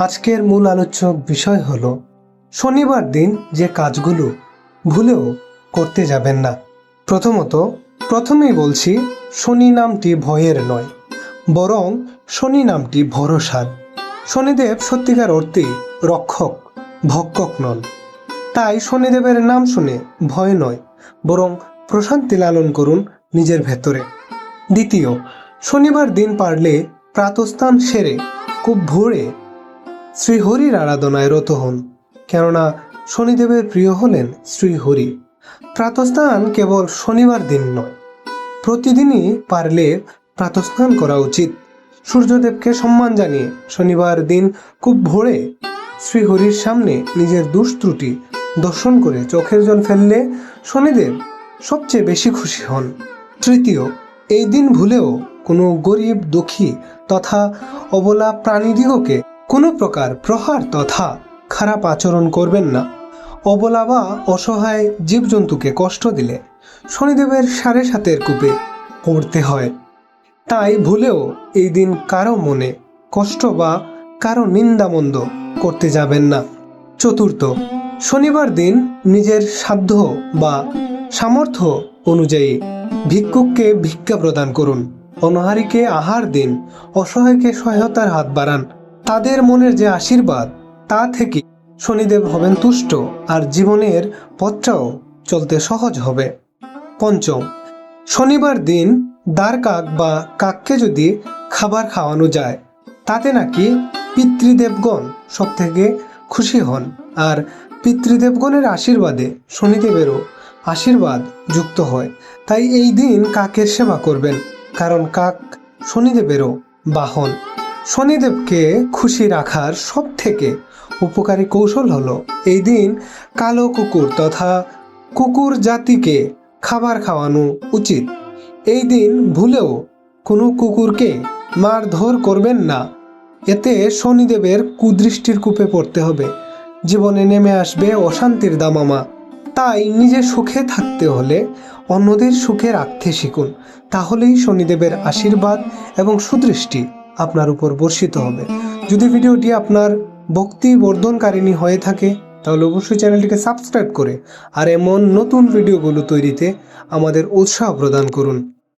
আজকের মূল আলোচ্য বিষয় হলো শনিবার দিন যে কাজগুলো ভুলেও করতে যাবেন না। প্রথমেই বলছি, শনি নামটি ভয়ের নয়, বরং শনি নামটি ভরসার। শনিদেব সত্যিকার অর্থেই রক্ষক, ভক্ষক নন। তাই শনিদেবের নাম শুনে ভয় নয়, বরং প্রশান্তি লালন করুন নিজের ভেতরে। দ্বিতীয়, শনিবার দিন পারলে প্রাতঃস্নান সেরে খুব ভোরে শ্রীহরির আরাধনায় রত হন, কেননা শনিদেবের প্রিয় হলেন শ্রীহরি। প্রাতঃস্নান কেবল শনিবার দিন নয়, প্রতিদিনই পারলে প্রাতঃস্নান করা উচিত। সূর্যদেবকে সম্মান জানিয়ে শনিবার দিন খুব ভোরে শ্রীহরির সামনে নিজের দোষ ত্রুটি দর্শন করে চোখের জল ফেললে শনিদেব সবচেয়ে বেশি খুশি হন। তৃতীয়, এই দিন ভুলেও কোনো গরিব, দুঃখী তথা অবলা প্রাণীদিগকে কোনো প্রকার প্রহার তথা খারাপ আচরণ করবেন না। অবলা বা অসহায় জীবজন্তুকে কষ্ট দিলে শনিদেবের 7.5 কূপে পড়তে হয়। তাই ভুলেও এই দিন কারো মনে কষ্ট বা কারো নিন্দামন্দ করতে যাবেন না। চতুর্থ, শনিবার দিন নিজের সাধ্য বা সামর্থ্য অনুযায়ী ভিক্ষুককে ভিক্ষা প্রদান করুন, অনাহারীকে আহার দিন, অসহায়কে সহায়তার হাত বাড়ান। তাদের মনের যে আশীর্বাদ, তা থেকে শনিদেব হবেন তুষ্ট, আর জীবনের পথটাও চলতে সহজ হবে। পঞ্চম, শনিবার দিন দ্বারকাক বা কাককে যদি খাবার খাওয়ানো যায়, তাতে নাকি পিতৃদেবগণ সব থেকে খুশি হন, আর পিতৃদেবগণের আশীর্বাদে শনিদেবেরও আশীর্বাদ যুক্ত হয়। তাই এই দিন কাকের সেবা করবেন, কারণ কাক শনিদেবেরও বাহন। শনিদেবকে খুশি রাখার সব থেকে উপকারী কৌশল হলো এই দিন কালো কুকুর তথা কুকুর জাতিকে খাবার খাওয়ানো উচিত। এই দিন ভুলেও কোনো কুকুরকে মারধর করবেন না, এতে শনিদেবের কুদৃষ্টির কূপে পড়তে হবে, জীবনে নেমে আসবে অশান্তির দামামা। তাই নিজে সুখে থাকতে হলে অন্যদের সুখে রাখতে শিখুন, তাহলেই শনিদেবের আশীর্বাদ এবং সুদৃষ্টি আপনার উপর বর্ষিত হবে। যদি ভিডিওটি আপনার ভক্তি বর্ধনকারিণী হয়ে থাকে, তাহলে অবশ্যই চ্যানেলটিকে সাবস্ক্রাইব করে আর এমন নতুন ভিডিওগুলো তৈরিতে আমাদের উৎসাহ প্রদান করুন।